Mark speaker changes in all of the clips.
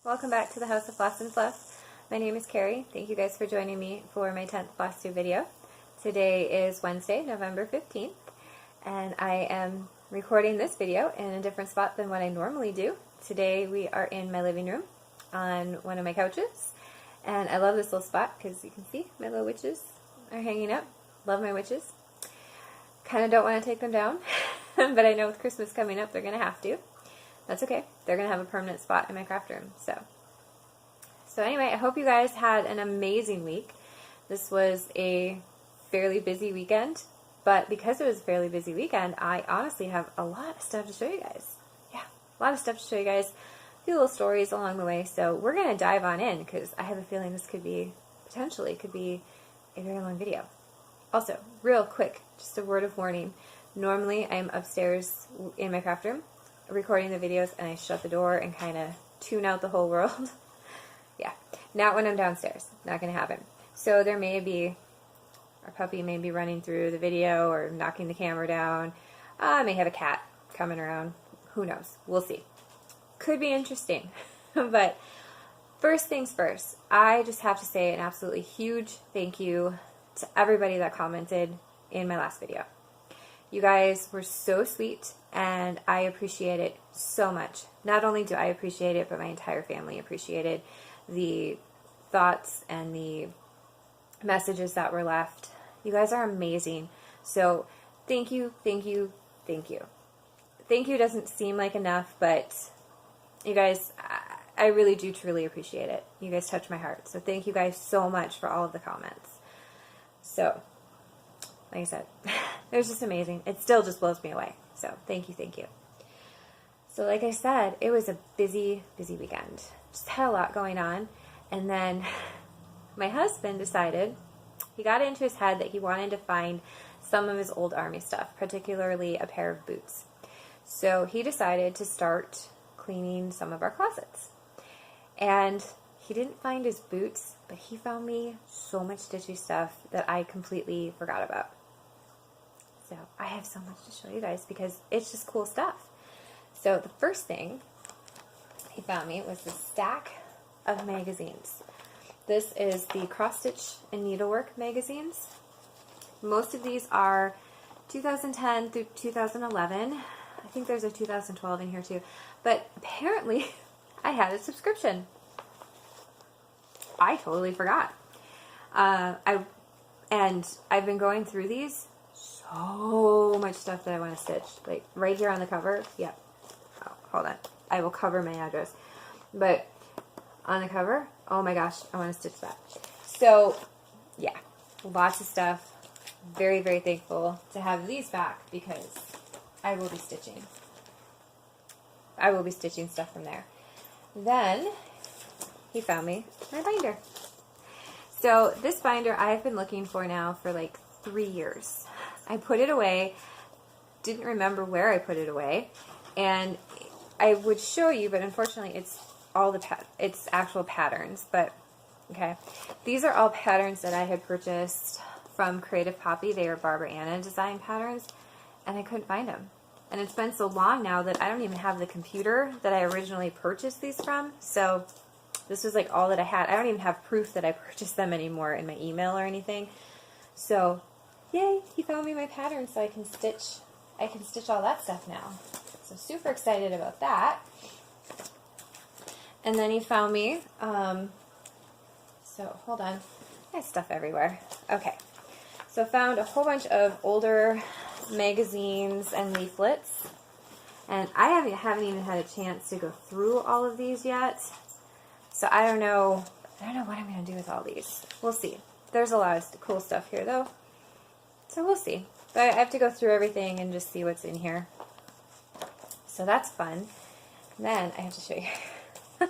Speaker 1: Welcome back to the House of Floss and Fluff. My name is Carrie. Thank you guys for joining me for my 10th Flosstube video. Today is Wednesday, November 15th, and I am recording this video in a different spot than what I normally do. Today we are in my living room on one of my couches, and I love this little spot because you can see my little witches are hanging up. Love my witches. Kind of don't want to take them down, but I know with Christmas coming up they're going to have to. That's okay. They're going to have a permanent spot in my craft room. So anyway, I hope you guys had an amazing week. This was a fairly busy weekend, but because it was a fairly busy weekend, I honestly have a lot of stuff to show you guys. Yeah, a lot of stuff to show you guys. A few little stories along the way. So we're going to dive on in because I have a feeling this could be, potentially, could be a very long video. Also, real quick, just a word of warning. Normally, I'm upstairs in my craft room recording the videos and I shut the door and kind of tune out the whole world. Yeah, not when I'm downstairs. Not going to happen. So there may be, our puppy may be running through the video or knocking the camera down. I may have a cat coming around. Who knows? We'll see. Could be interesting. But first things first, I just have to say an absolutely huge thank you to everybody that commented in my last video. You guys were so sweet, and I appreciate it so much. Not only do I appreciate it, but my entire family appreciated the thoughts and the messages that were left. You guys are amazing. So thank you, thank you, thank you. Thank you doesn't seem like enough, but you guys, I really do truly appreciate it. You guys touch my heart. So thank you guys so much for all of the comments. So, like I said, it was just amazing. It still just blows me away. So thank you, thank you. So like I said, it was a busy, busy weekend. Just had a lot going on. And then my husband decided, he got into his head that he wanted to find some of his old army stuff, particularly a pair of boots. So he decided to start cleaning some of our closets. And he didn't find his boots, but he found me so much Stitchy stuff that I completely forgot about. So I have so much to show you guys because it's just cool stuff. So the first thing he found me was this stack of magazines. This is the Cross Stitch and Needlework magazines. Most of these are 2010 through 2011. I think there's a 2012 in here too. But apparently I had a subscription. I totally forgot. I've been going through these. So much stuff that I want to stitch. Like right here on the cover. Yep. Oh, hold on. I will cover my address. But on the cover, oh my gosh, I want to stitch that. So yeah, lots of stuff. Very, very thankful to have these back because I will be stitching. I will be stitching stuff from there. Then he found me my binder. So this binder I've been looking for now for like 3 years. I put it away, didn't remember where I put it away, and I would show you, but unfortunately it's all it's actual patterns. But okay, these are all patterns that I had purchased from Creative Poppy. They are Barbara Anna design patterns, and I couldn't find them. And it's been so long now that I don't even have the computer that I originally purchased these from. So this was like all that I had. I don't even have proof that I purchased them anymore in my email or anything. So, yay, he found me my pattern so I can stitch all that stuff now. So super excited about that. And then he found me, so hold on, I have stuff everywhere. Okay, so found a whole bunch of older magazines and leaflets. And I haven't even had a chance to go through all of these yet. So I don't know what I'm going to do with all these. We'll see. There's a lot of cool stuff here, though. So we'll see. But I have to go through everything and just see what's in here. So that's fun. And then I have to show you.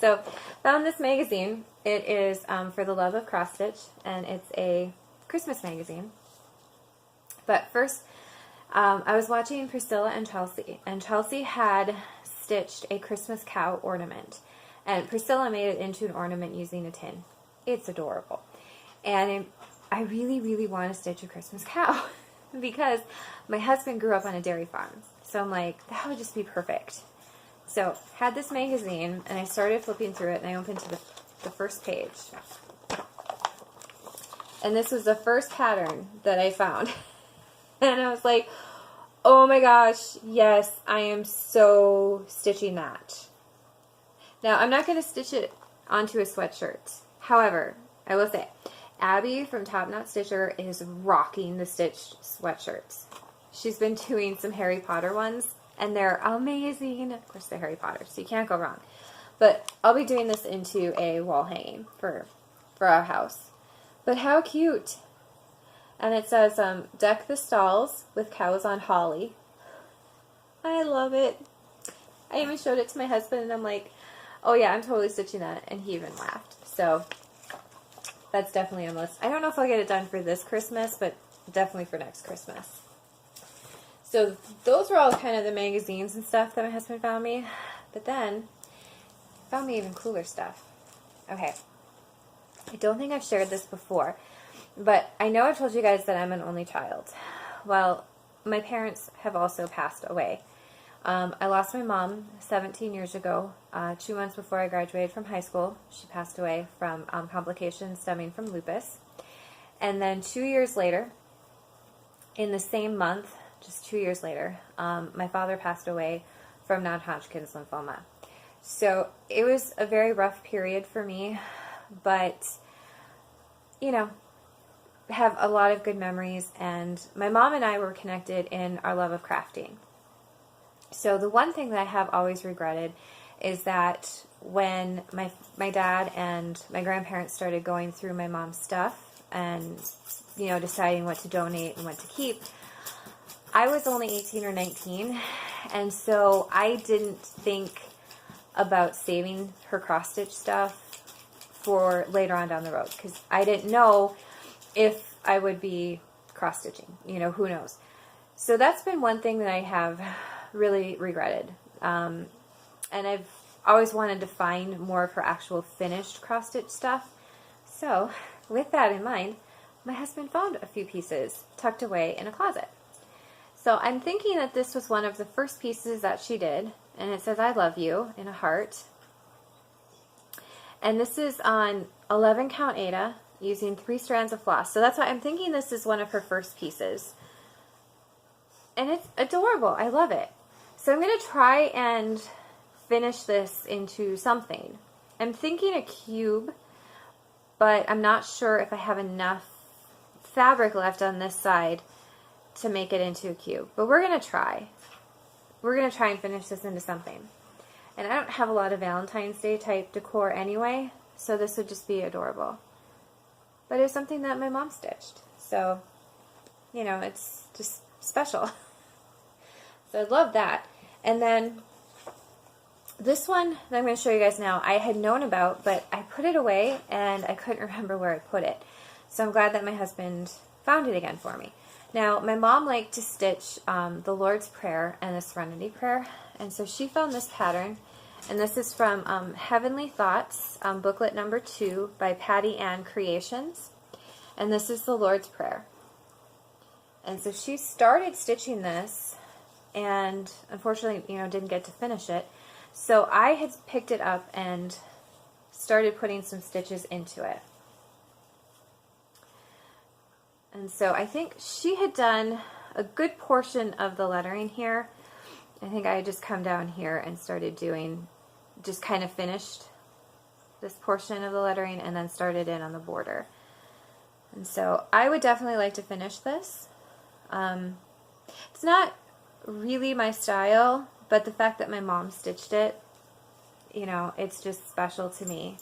Speaker 1: So found this magazine. It is For the Love of Cross Stitch, and it's a Christmas magazine. But first, I was watching Priscilla and Chelsea had stitched a Christmas cow ornament. And Priscilla made it into an ornament using a tin. It's adorable. And I really, really want to stitch a Christmas cow because my husband grew up on a dairy farm. So I'm like, that would just be perfect So, had this magazine, and I started flipping through it, and I opened to the first page. And this was the first pattern that I found. And I was like, oh my gosh, yes, I am so stitching that. Now, I'm not going to stitch it onto a sweatshirt. However, I will say, Abby from Top Knot Stitcher is rocking the stitched sweatshirts. She's been doing some Harry Potter ones, and they're amazing. Of course, they're Harry Potter, so you can't go wrong. But I'll be doing this into a wall hanging for our house. But how cute! And it says, deck the stalls with cows on holly. I love it. I even showed it to my husband, and I'm like, oh yeah, I'm totally stitching that. And he even laughed. So that's definitely on the list. I don't know if I'll get it done for this Christmas, but definitely for next Christmas. So those were all kind of the magazines and stuff that my husband found me. But then, he found me even cooler stuff. Okay. I don't think I've shared this before, but I know I've told you guys that I'm an only child. Well, my parents have also passed away. I lost my mom 17 years ago, 2 months before I graduated from high school. She passed away from complications stemming from lupus. And then 2 years later, in the same month, just 2 years later, my father passed away from non-Hodgkin's lymphoma. So it was a very rough period for me, but, you know, have a lot of good memories, and my mom and I were connected in our love of crafting. So the one thing that I have always regretted is that when my dad and my grandparents started going through my mom's stuff and, you know, deciding what to donate and what to keep, I was only 18 or 19, and so I didn't think about saving her cross-stitch stuff for later on down the road, because I didn't know if I would be cross-stitching, you know, who knows. So that's been one thing that I have really regretted, and I've always wanted to find more of her actual finished cross-stitch stuff. So with that in mind, my husband found a few pieces tucked away in a closet. So I'm thinking that this was one of the first pieces that she did, and it says, "I love you," in a heart. And this is on 11 count Aida using 3 strands of floss. So that's why I'm thinking this is one of her first pieces. And it's adorable. I love it. So I'm going to try and finish this into something. I'm thinking a cube, but I'm not sure if I have enough fabric left on this side to make it into a cube. But we're going to try. We're going to try and finish this into something. And I don't have a lot of Valentine's Day type decor anyway, so this would just be adorable. But it was something that my mom stitched. So, you know, it's just special. So I love that. And then this one that I'm going to show you guys now, I had known about, but I put it away and I couldn't remember where I put it. So I'm glad that my husband found it again for me. Now, my mom liked to stitch the Lord's Prayer and the Serenity Prayer, and so she found this pattern, and this is from Heavenly Thoughts, booklet number 2 by Patty Ann Creations, and this is the Lord's Prayer. And so she started stitching this, and unfortunately, you know, didn't get to finish it. So I had picked it up and started putting some stitches into it. And so I think she had done a good portion of the lettering here. I think I had just come down here and started doing, just kind of finished this portion of the lettering and then started in on the border. And so I would definitely like to finish this. It's not really my style, but the fact that my mom stitched it, you know, it's just special to me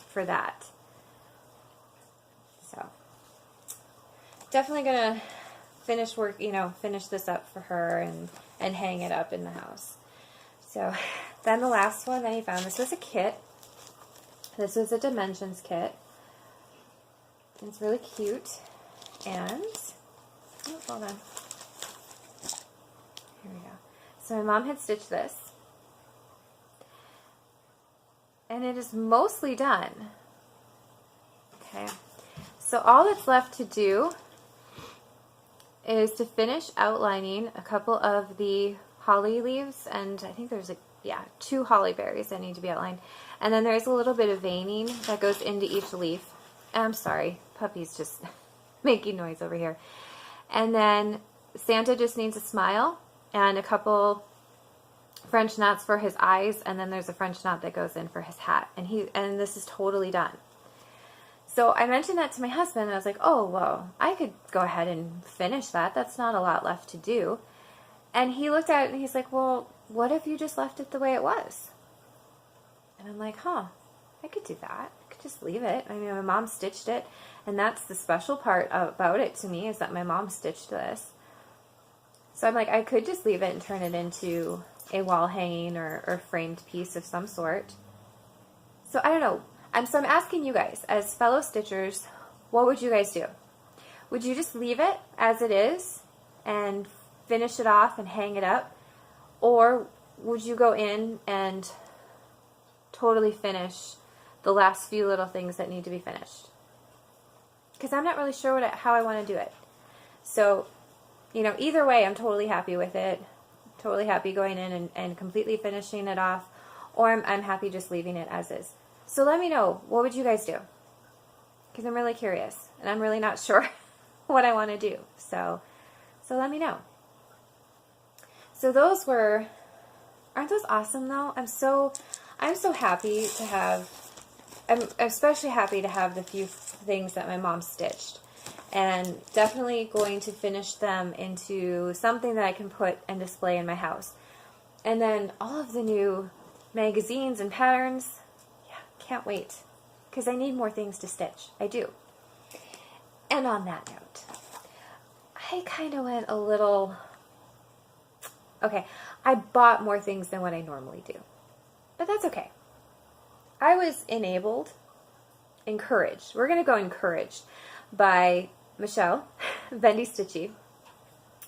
Speaker 1: for that. So definitely gonna finish work, you know, finish this up for her and hang it up in the house. So then the last one that he found, this was a kit. This was a dimensions kit. It's really cute. And oh, hold on. Here we go. So my mom had stitched this. And it is mostly done. Okay. So all that's left to do is to finish outlining a couple of the holly leaves, and I think there's a yeah, 2 holly berries that need to be outlined. And then there's a little bit of veining that goes into each leaf. I'm sorry, puppy's just making noise over here. And then Santa just needs a smile and a couple French knots for his eyes, and then there's a French knot that goes in for his hat. And this is totally done. So I mentioned that to my husband, and I was like, oh, well, I could go ahead and finish that. That's not a lot left to do. And he looked at it and he's like, well, what if you just left it the way it was? And I'm like, huh, I could do that. I could just leave it. I mean, my mom stitched it, and that's the special part about it to me, is that my mom stitched this. So I'm like, I could just leave it and turn it into a wall hanging or framed piece of some sort. So I don't know. So I'm asking you guys, as fellow stitchers, what would you guys do? Would you just leave it as it is and finish it off and hang it up? Or would you go in and totally finish the last few little things that need to be finished? Because I'm not really sure how I want to do it. So, you know, either way, I'm totally happy with it. Totally happy going in and completely finishing it off. Or I'm happy just leaving it as is. So let me know, what would you guys do? Because I'm really curious, and I'm really not sure what I want to do. So let me know. So those were, aren't those awesome though? I'm so happy to have, I'm especially happy to have the few things that my mom stitched. And definitely going to finish them into something that I can put and display in my house. And then all of the new magazines and patterns, can't wait, because I need more things to stitch. I do. And on that note, I kind of went a little, okay, I bought more things than what I normally do, but that's okay. I was encouraged, we're going to go encouraged by Michelle, Bendy Stitchy,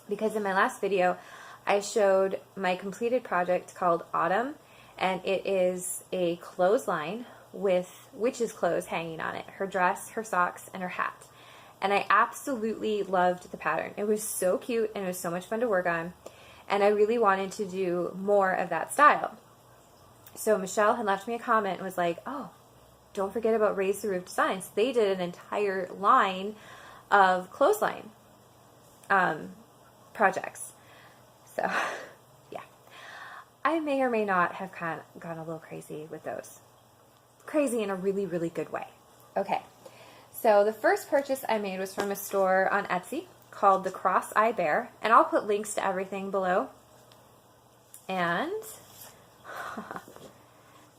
Speaker 1: because in my last video, I showed my completed project called Autumn, and it is a clothesline with witch's clothes hanging on it, her dress, her socks, and her hat. And I absolutely loved the pattern. It was so cute and it was so much fun to work on, and I really wanted to do more of that style. So Michelle had left me a comment and was like, oh, don't forget about Raise the Roof Designs. They did an entire line of clothesline projects. So yeah, I may or may not have kind of gone a little crazy with those. Crazy in a really, really good way. Okay, so the first purchase I made was from a store on Etsy called The Cross-Eye Bear, and I'll put links to everything below. And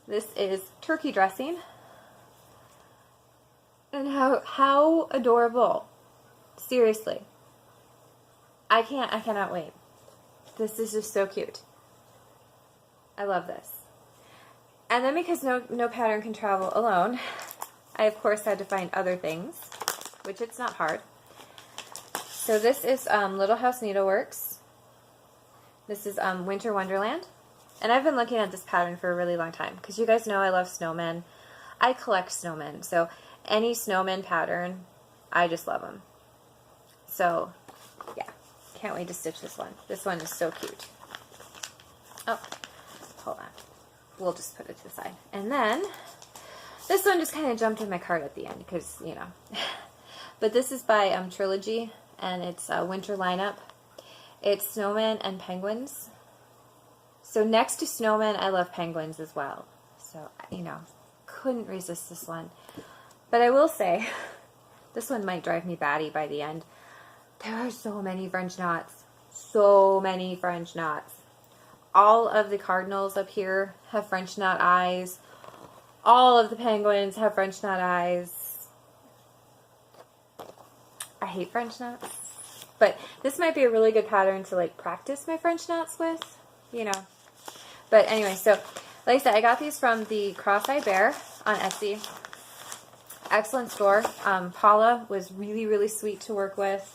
Speaker 1: this is turkey dressing, and how adorable. Seriously, I cannot wait. This is just so cute. I love this. And then because no pattern can travel alone, I of course had to find other things, which it's not hard. So this is Little House Needleworks. This is Winter Wonderland. And I've been looking at this pattern for a really long time, because you guys know I love snowmen. I collect snowmen, so any snowman pattern, I just love them. So yeah, can't wait to stitch this one. This one is so cute. Oh, hold on. We'll just put it to the side. And then this one just kind of jumped in my cart at the end because, you know. But this is by Trilogy, and it's a winter lineup. It's snowmen and penguins. So next to snowmen, I love penguins as well. So, you know, couldn't resist this one. But I will say, this one might drive me batty by the end. There are so many French knots. So many French knots. All of the cardinals up here have French knot eyes. All of the penguins have French knot eyes. I hate French knots. But this might be a really good pattern to like practice my French knots with, you know. But anyway, so like I said, I got these from the Cross-Eye Bear on Etsy. Excellent store. Paula was really, really sweet to work with.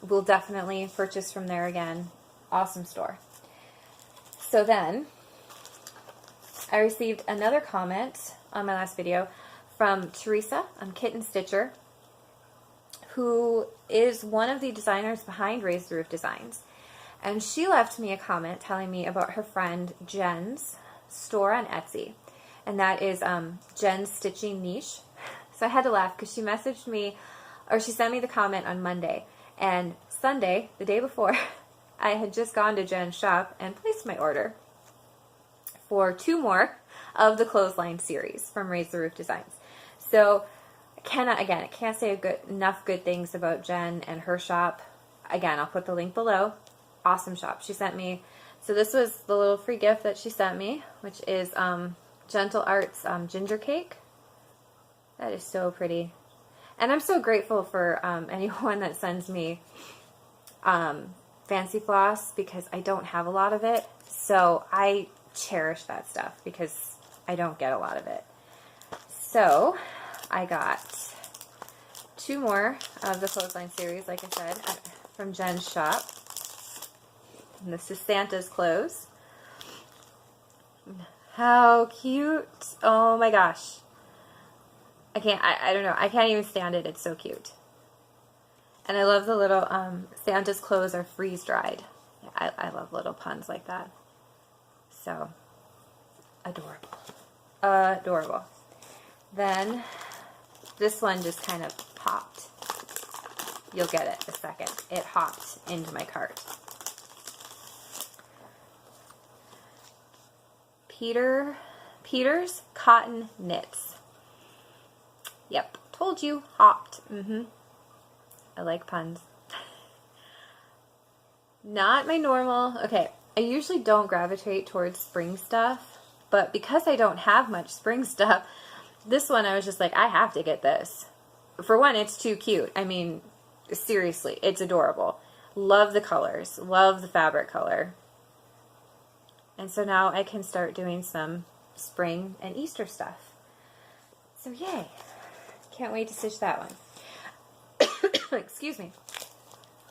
Speaker 1: We'll definitely purchase from there again. Awesome store. So then, I received another comment on my last video from Teresa, Kitten Stitcher, who is one of the designers behind Raise the Roof Designs. and she left me a comment telling me about her friend Jen's store on Etsy, and that is Jen's Stitching Niche. So I had to laugh because she messaged me, or she sent me the comment on Monday, and Sunday, the day before, I had just gone to Jen's shop and placed my order for 2 more of the clothesline series from Raise the Roof Designs. So I can't say enough good things about Jen and her shop. Again, I'll put the link below. Awesome shop. She sent me, so this was the little free gift that she sent me, which is Gentle Arts ginger cake. That is so pretty. And I'm so grateful for anyone that sends me fancy floss, because I don't have a lot of it. So I cherish that stuff because I don't get a lot of it. So I got 2 more of the clothesline series, like I said, from Jen's shop. And this is Santa's clothes. How cute. Oh my gosh. I don't know. I can't even stand it. It's so cute. And I love the little, Santa's clothes are freeze dried. I love little puns like that. So, adorable. Adorable. Then, this one just kind of popped. You'll get it in a second. It hopped into my cart. Peter's Cotton Knits. Yep, told you, hopped. I like puns. Not my normal, okay, I usually don't gravitate towards spring stuff, but because I don't have much spring stuff, this one I was just like, I have to get this. For one, it's too cute. I mean, seriously, it's adorable. Love the colors, love the fabric color. And so now I can start doing some spring and Easter stuff. So yay. Can't wait to stitch that one. Excuse me.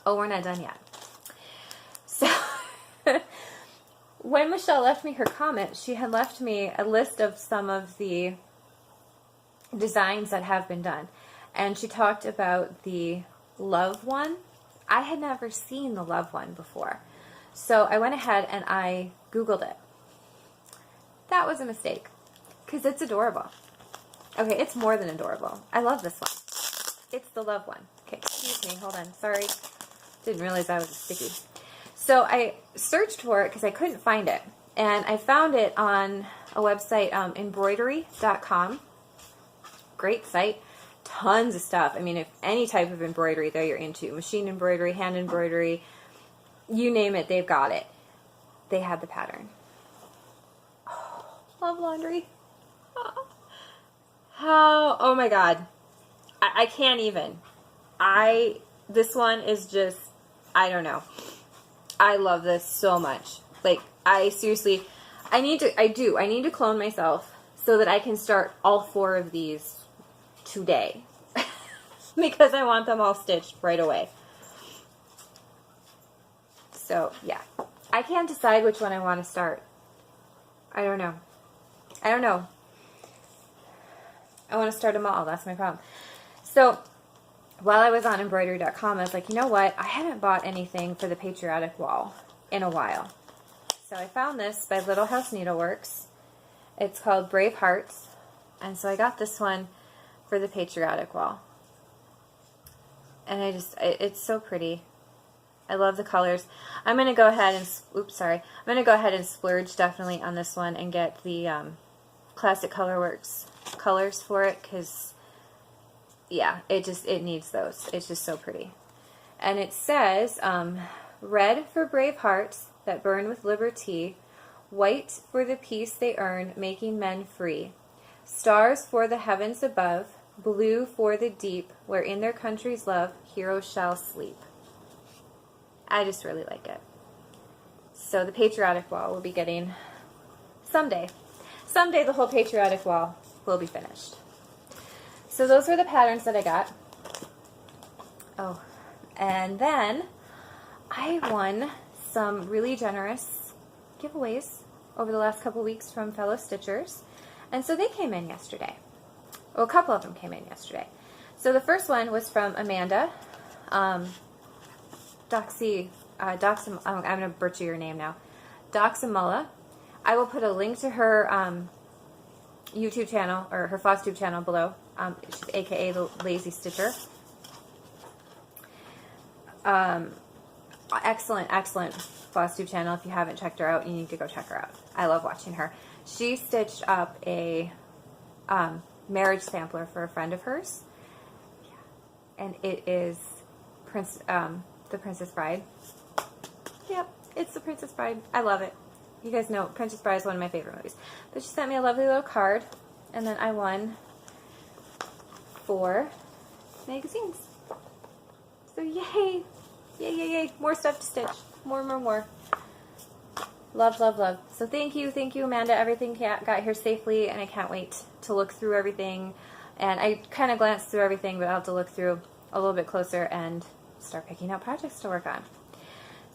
Speaker 1: Oh, we're not done yet. So, when Michelle left me her comment, she had left me a list of some of the designs that have been done. And she talked about the love one. I had never seen the love one before. So I went ahead and I Googled it. That was a mistake, because it's adorable. Okay, it's more than adorable. I love this one. It's the love one. Okay, excuse me, hold on, sorry. Didn't realize I was sticky. So I searched for it because I couldn't find it. And I found it on a website, embroidery.com. Great site. Tons of stuff. I mean, if any type of embroidery that you're into, machine embroidery, hand embroidery, you name it, they've got it. They had the pattern. Oh, love laundry. Oh my God. I can't even. This one is just, I don't know. I love this so much. Like, I need to clone myself so that I can start all 4 of these today. Because I want them all stitched right away. So, yeah. I can't decide which one I want to start. I don't know. I want to start them all. That's my problem. So, while I was on embroidery.com, I was like, you know what? I haven't bought anything for the patriotic wall in a while. So I found this by Little House Needleworks. It's called Brave Hearts. And so I got this one for the patriotic wall. And it's so pretty. I love the colors. I'm going to go ahead and, I'm going to go ahead and splurge definitely on this one and get the Classic Colorworks colors for it, because yeah, it needs those. It's just so pretty. And it says, red for brave hearts that burn with liberty, white for the peace they earn, making men free, stars for the heavens above, blue for the deep, where in their country's love heroes shall sleep. I just really like it. So the patriotic wall will be getting someday. Someday the whole patriotic wall will be finished. So those were the patterns that I got. Oh, and then I won some really generous giveaways over the last couple weeks from fellow Stitchers. And so they came in yesterday. Well, a couple of them came in yesterday. So the first one was from Amanda. Doxy I'm going to butcher your name now. Doxamula. I will put a link to her YouTube channel, or her Flosstube channel below. She's AKA the Lazy Stitcher. Excellent Flosstube channel. If you haven't checked her out, you need to go check her out. I love watching her. She stitched up a marriage sampler for a friend of hers. Yeah. And it is the Princess Bride. Yep, it's the Princess Bride. I love it. You guys know Princess Bride is one of my favorite movies. But she sent me a lovely little card, and then I won 4 magazines. So yay! Yay, yay, yay. More stuff to stitch. More. Love. So thank you, Amanda. Everything got here safely, and I can't wait to look through everything. And I kind of glanced through everything, but I'll have to look through a little bit closer and start picking out projects to work on.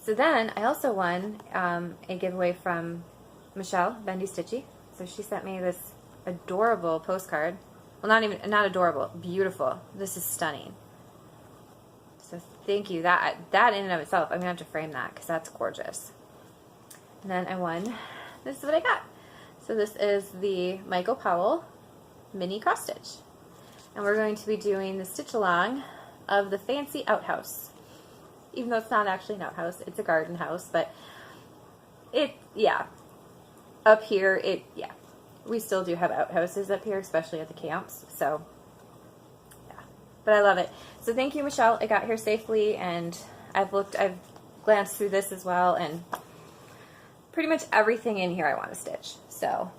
Speaker 1: So then I also won a giveaway from Michelle, Bendy Stitchy. So she sent me this adorable postcard. Well, not adorable, beautiful. This is stunning. So thank you. That in and of itself, I'm going to have to frame that because that's gorgeous. And then I won, this is what I got. So this is the Michael Powell mini cross stitch. And we're going to be doing the stitch along of the fancy outhouse. Even though it's not actually an outhouse, it's a garden house, but up here, we still do have outhouses up here, especially at the camps, so, yeah, but I love it. So thank you, Michelle. It got here safely, and I've glanced through this as well, and pretty much everything in here I want to stitch, so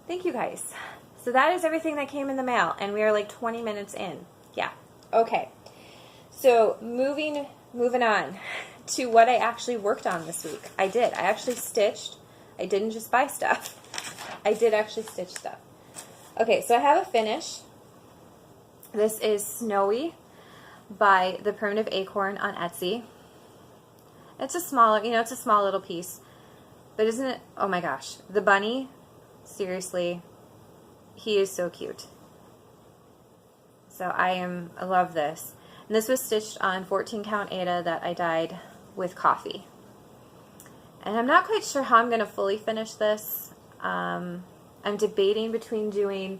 Speaker 1: thank you guys. So that is everything that came in the mail, and we are like 20 minutes in. Yeah, okay. So moving on to what I actually worked on this week. I actually stitched. I didn't just buy stuff. I did actually stitch stuff. Okay, so I have a finish. This is Snowy by the Primitive Acorn on Etsy. It's a smaller, it's a small little piece. But isn't it, oh my gosh, the bunny, seriously, he is so cute. So I love this. And this was stitched on 14 count Aida that I dyed with coffee. And I'm not quite sure how I'm going to fully finish this. I'm debating between doing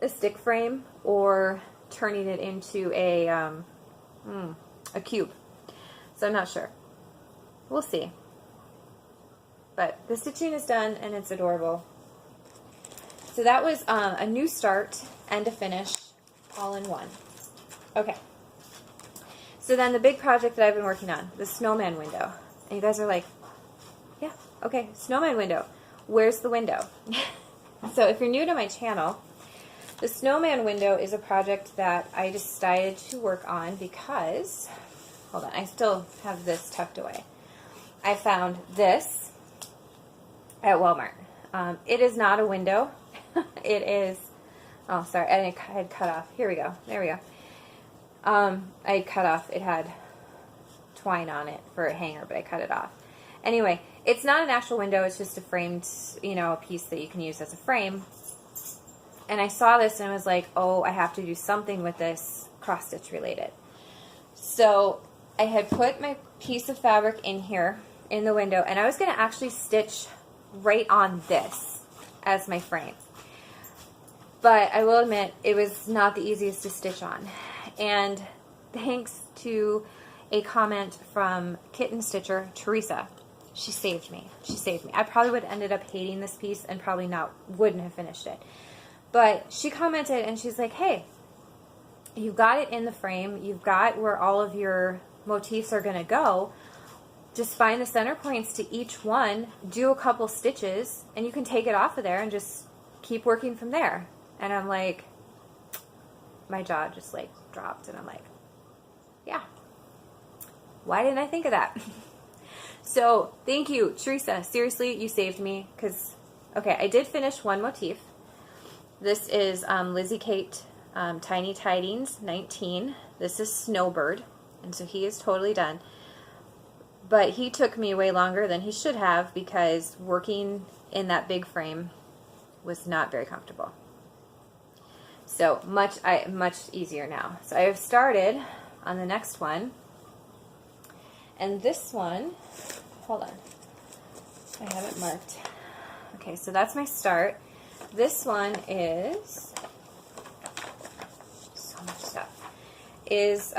Speaker 1: a stick frame or turning it into a cube. So I'm not sure. We'll see. But the stitching is done and it's adorable. So that was a new start and a finish all in one. Okay. So then the big project that I've been working on, the snowman window. And you guys are like, yeah, okay, snowman window. Where's the window? So if you're new to my channel, the snowman window is a project that I decided to work on because, hold on, I still have this tucked away. I found this at Walmart. It is not a window. It is, oh, sorry, I had cut off. Here we go. There we go. I had cut off. It had twine on it for a hanger, but I cut it off. Anyway, it's not an actual window. It's just a framed, a piece that you can use as a frame. And I saw this and I was like, oh, I have to do something with this cross stitch related. So I had put my piece of fabric in here in the window, and I was going to actually stitch right on this as my frame. But I will admit, it was not the easiest to stitch on. And thanks to a comment from Kitten Stitcher, Teresa, she saved me. She saved me. I probably would have ended up hating this piece and probably wouldn't have finished it. But she commented and she's like, hey, you've got it in the frame. You've got where all of your motifs are going to go. Just find the center points to each one, do a couple stitches, and you can take it off of there and just keep working from there. And I'm like, my jaw just like dropped, and I'm like, yeah, why didn't I think of that? So thank you, Teresa. Seriously, you saved me, because, okay, I did finish one motif. This is Lizzie Kate Tiny Tidings 19. This is Snowbird, and so he is totally done. But he took me way longer than he should have, because working in that big frame was not very comfortable. So much easier now. So I have started on the next one, And this one, hold on, I have it marked. Okay, so that's my start. This one is, so much stuff, is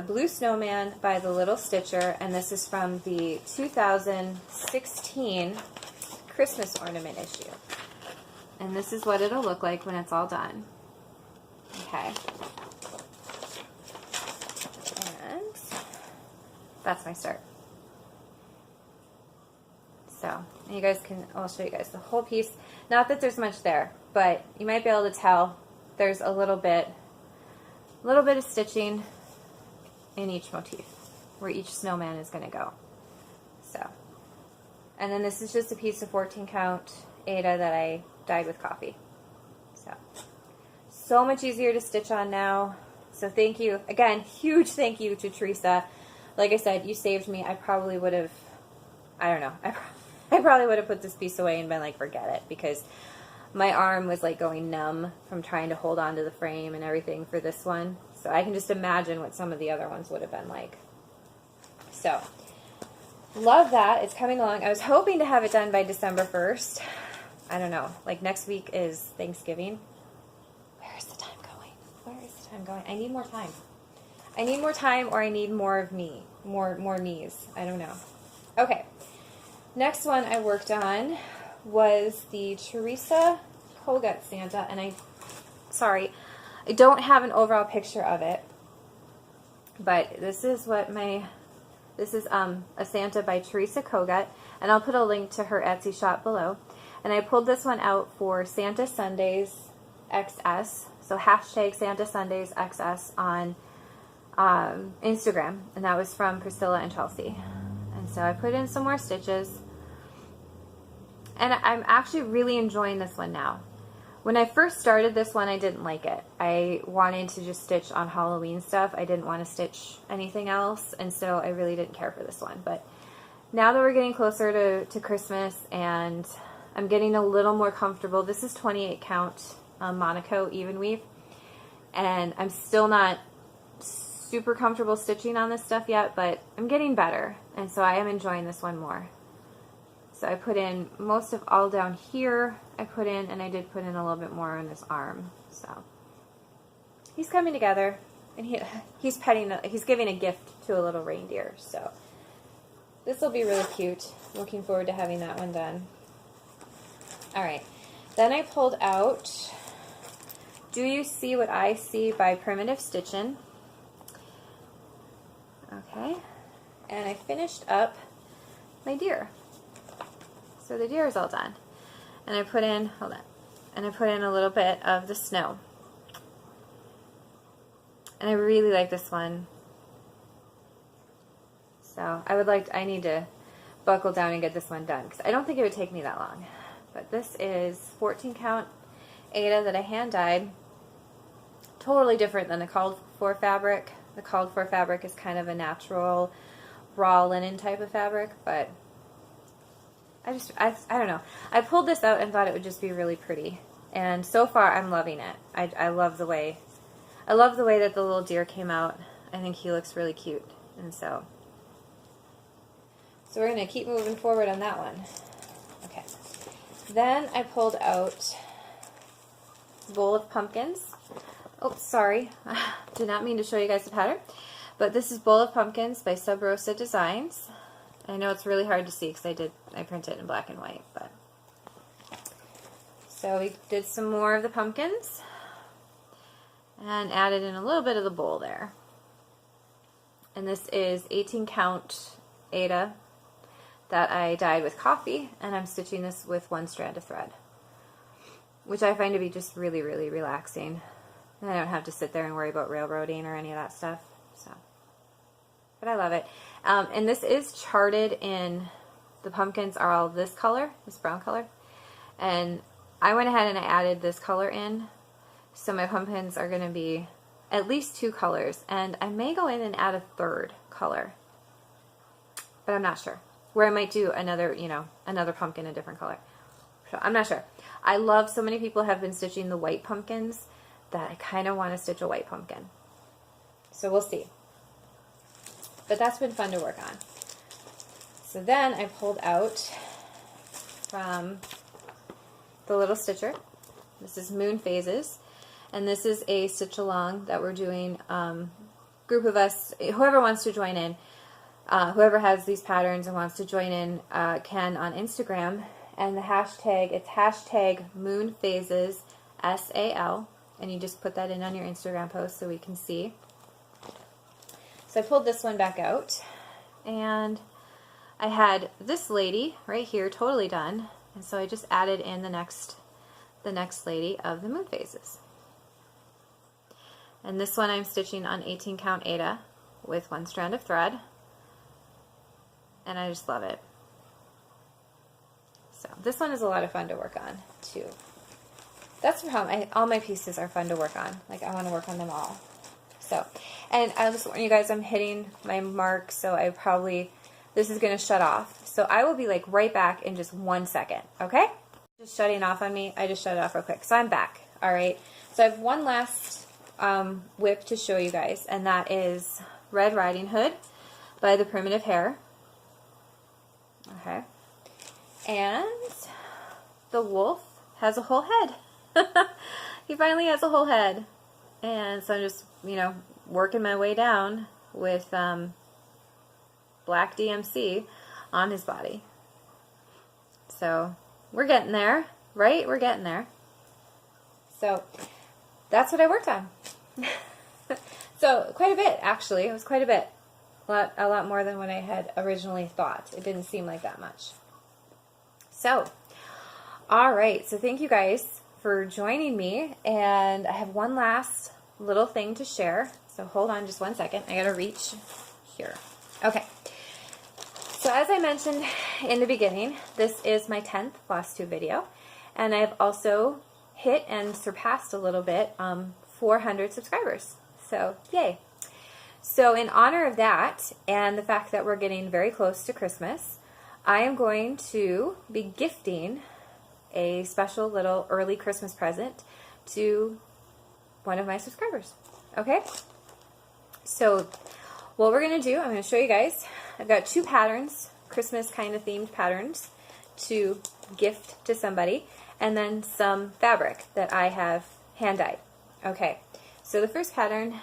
Speaker 1: Blue Snowman by the Little Stitcher, and this is from the 2016 Christmas ornament issue. And this is what it'll look like when it's all done. Okay. And that's my start. So, and you guys can, I'll show you guys the whole piece. Not that there's much there, but you might be able to tell there's a little bit of stitching in each motif, where each snowman is going to go. So, and then this is just a piece of 14 count Aida that I dyed with coffee. So much easier to stitch on now. So thank you again, huge thank you to Teresa. Like I said, you saved me. I probably would have, I don't know, I probably would have put this piece away and been like, forget it, because my arm was like going numb from trying to hold on to the frame and everything for this one. So I can just imagine what some of the other ones would have been like. So, love that. It's coming along. I was hoping to have it done by December 1st. I don't know. Like next week is Thanksgiving. Where is the time going? Where is the time going? I need more time. I need more time, or I need more of me. More knees. I don't know. Okay. Next one I worked on was the Teresa Kogut Santa, and sorry, I don't have an overall picture of it, but this is what this is a Santa by Teresa Kogut, and I'll put a link to her Etsy shop below. And I pulled this one out for Santa Sundays XS, so hashtag Santa Sundays XS on Instagram, and that was from Priscilla and Chelsea. And so I put in some more stitches, and I'm actually really enjoying this one now. When I first started this one, I didn't like it. I wanted to just stitch on Halloween stuff. I didn't want to stitch anything else, and so I really didn't care for this one. But now that we're getting closer to Christmas, and I'm getting a little more comfortable. This is 28 count Monaco even weave, and I'm still not super comfortable stitching on this stuff yet, but I'm getting better, and so I am enjoying this one more. So I put in most of all down here, and I did put in a little bit more on this arm. So he's coming together, and he's giving a gift to a little reindeer. So this will be really cute. Looking forward to having that one done. All right, then I pulled out Do You See What I See by Primitive Stitchin'. Okay, and I finished up my deer. So the deer is all done. And I put in, hold on, and I put in a little bit of the snow. And I really like this one. So I need to buckle down and get this one done, because I don't think it would take me that long. But this is 14 count Aida that I hand dyed. Totally different than the called for fabric. The called for fabric is kind of a natural raw linen type of fabric, but I don't know. I pulled this out and thought it would just be really pretty, and so far I'm loving it. I love the way that the little deer came out. I think he looks really cute, and so we're gonna keep moving forward on that one. Okay. Then I pulled out a bowl of pumpkins. Oh, sorry, did not mean to show you guys the pattern, but this is Bowl of Pumpkins by Sub Rosa Designs. I know it's really hard to see because I printed it in black and white, but so we did some more of the pumpkins and added in a little bit of the bowl there. And this is 18 count Aida that I dyed with coffee, and I'm stitching this with one strand of thread, which I find to be just really, really relaxing. And I don't have to sit there and worry about railroading or any of that stuff. So, but I love it. And this is charted in, the pumpkins are all this color, this brown color. And I went ahead and I added this color in. So my pumpkins are going to be at least 2 colors. And I may go in and add a 3rd color, but I'm not sure. Where I might do another, another pumpkin a different color. So I'm not sure. I love, so many people have been stitching the white pumpkins that I kind of want to stitch a white pumpkin. So we'll see. but that's been fun to work on. So then I pulled out from the little stitcher. This is Moon Phases, and this is a stitch along that we're doing. Group of us, whoever wants to join in, whoever has these patterns and wants to join in can on Instagram, and the hashtag, it's hashtag Moon Phases SAL, and you just put that in on your Instagram post so we can see. So I pulled this one back out, and I had this lady right here totally done, and so I just added in the next lady of the moon phases. And this one I'm stitching on 18 count Aida with 1 strand of thread, and I just love it. So this one is a lot of fun to work on too. That's the problem. All my pieces are fun to work on. Like, I want to work on them all. So, and I'll just warn you guys, I'm hitting my mark, so this is going to shut off. So I will be like right back in just 1 second, okay? Just shutting off on me. I just shut it off real quick. So I'm back, all right? So I have one last whip to show you guys, and that is Red Riding Hood by the Primitive Hare. Okay. And the wolf has a whole head. He finally has a whole head. And so I'm just, working my way down with black DMC on his body. So we're getting there, right? We're getting there. So that's what I worked on. So quite a bit, actually. It was quite a bit. A lot more than what I had originally thought. It didn't seem like that much. So, all right. So thank you guys for joining me. And I have one last little thing to share. So hold on just 1 second. I gotta reach here. Okay. So as I mentioned in the beginning, this is my 10th Flosstube video. And I've also hit and surpassed a little bit 400 subscribers. So yay. So in honor of that and the fact that we're getting very close to Christmas, I am going to be gifting a special little early Christmas present to one of my subscribers. Okay? So what we're going to do, I'm going to show you guys. I've got 2 patterns, Christmas kind of themed patterns to gift to somebody, and then some fabric that I have hand dyed. Okay, so the first pattern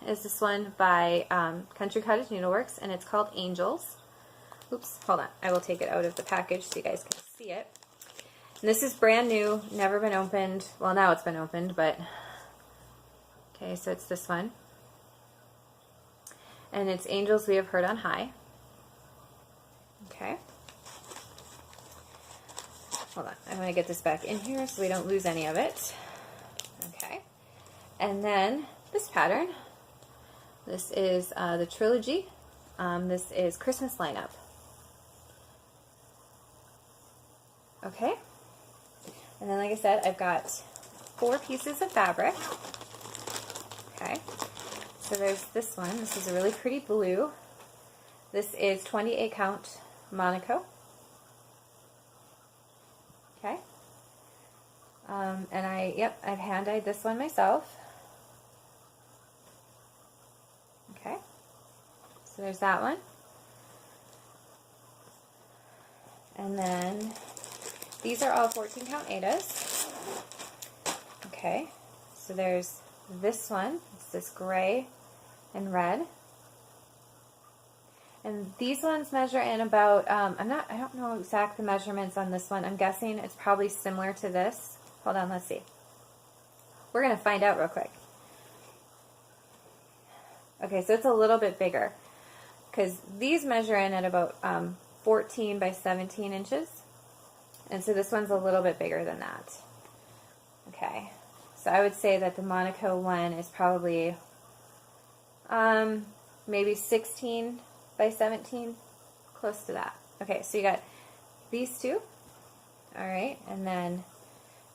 Speaker 1: is this one by Country Cottage Needleworks, and it's called Angels. Oops, hold on. I will take it out of the package so you guys can see it. And this is brand new, never been opened. Well, now it's been opened, but okay, so it's this one. And it's Angels We Have Heard on High. Okay. Hold on. I'm going to get this back in here so we don't lose any of it. Okay. And then this pattern. This is the Trilogy. This is Christmas Lineup. Okay. And then, like I said, I've got 4 pieces of fabric. Okay. So there's this one. This is a really pretty blue. This is 28 count Monaco. Okay. And I've hand dyed this one myself. Okay. So there's that one. And then these are all 14 count Aidas. Okay. So there's this one. It's this gray and red. And these ones measure in about, I don't know exact the measurements on this one. I'm guessing it's probably similar to this. Hold on, let's see. We're going to find out real quick. Okay, so it's a little bit bigger, because these measure in at about 14 by 17 inches. And so this one's a little bit bigger than that. Okay, so I would say that the Monaco one is probably maybe 16 by 17, close to that. Okay, so you got these 2. All right, and then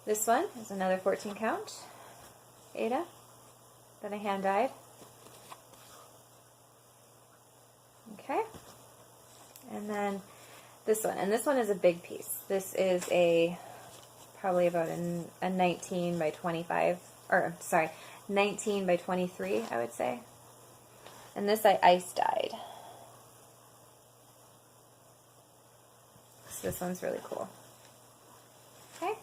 Speaker 1: this one is another 14 count Aida that I hand dyed. Okay, and then this one, and this one is a big piece. This is probably about a 19 by 25, or sorry, 19 by 23, I would say. And this I ice dyed. This one's really cool. Okay.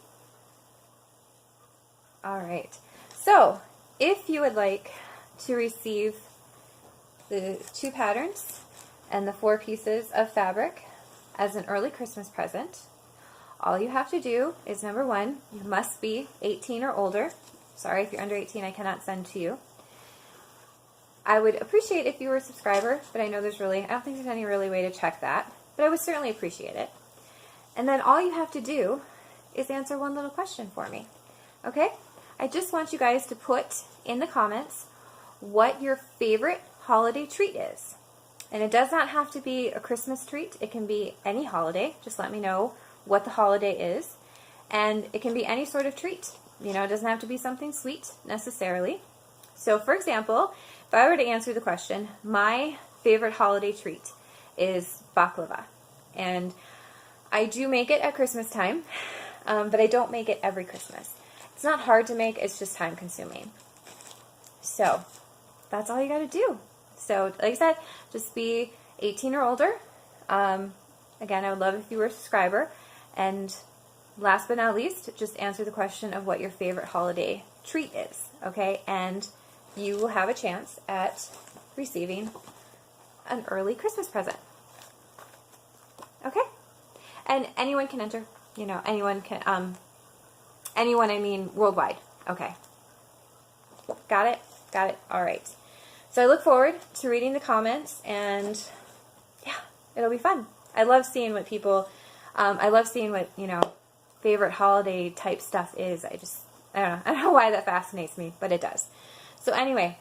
Speaker 1: All right. So, if you would like to receive the 2 patterns and the 4 pieces of fabric as an early Christmas present, all you have to do is, number 1, you must be 18 or older. Sorry, if you're under 18, I cannot send to you. I would appreciate if you were a subscriber, but I know I don't think there's any really way to check that, but I would certainly appreciate it. And then all you have to do is answer one little question for me, okay? I just want you guys to put in the comments what your favorite holiday treat is. And it does not have to be a Christmas treat. It can be any holiday. Just let me know what the holiday is. And it can be any sort of treat. You know, it doesn't have to be something sweet necessarily. So, for example, if I were to answer the question, my favorite holiday treat is baklava. And I do make it at Christmas time, but I don't make it every Christmas. It's not hard to make, it's just time consuming. So, that's all you gotta do. So, like I said, just be 18 or older. Again, I would love if you were a subscriber. And last but not least, just answer the question of what your favorite holiday treat is, okay? And you will have a chance at receiving an early Christmas present. Okay? And anyone can enter. You know, anyone can, anyone, I mean worldwide. Okay. Got it? Got it. All right. So I look forward to reading the comments, and yeah, it'll be fun. I love seeing what people, I love seeing what, you know, favorite holiday type stuff is. I don't know why that fascinates me, but it does. So anyway,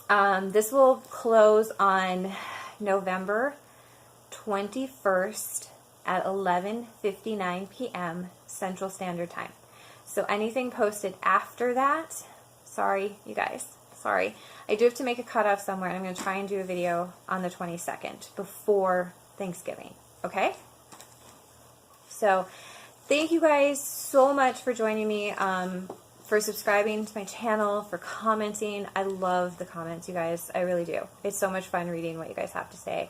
Speaker 1: this will close on November 21st at 11:59 p.m. Central Standard Time. So anything posted after that, sorry, you guys, sorry. I do have to make a cutoff somewhere, and I'm going to try and do a video on the 22nd before Thanksgiving, okay? So thank you guys so much for joining me, for subscribing to my channel, for commenting. I love the comments, you guys. I really do. It's so much fun reading what you guys have to say.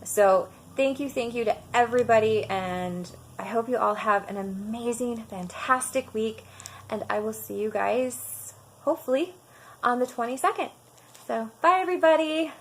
Speaker 1: So thank you to everybody, and I hope you all have an amazing, fantastic week, and I will see you guys, hopefully, on the 22nd. So, bye everybody!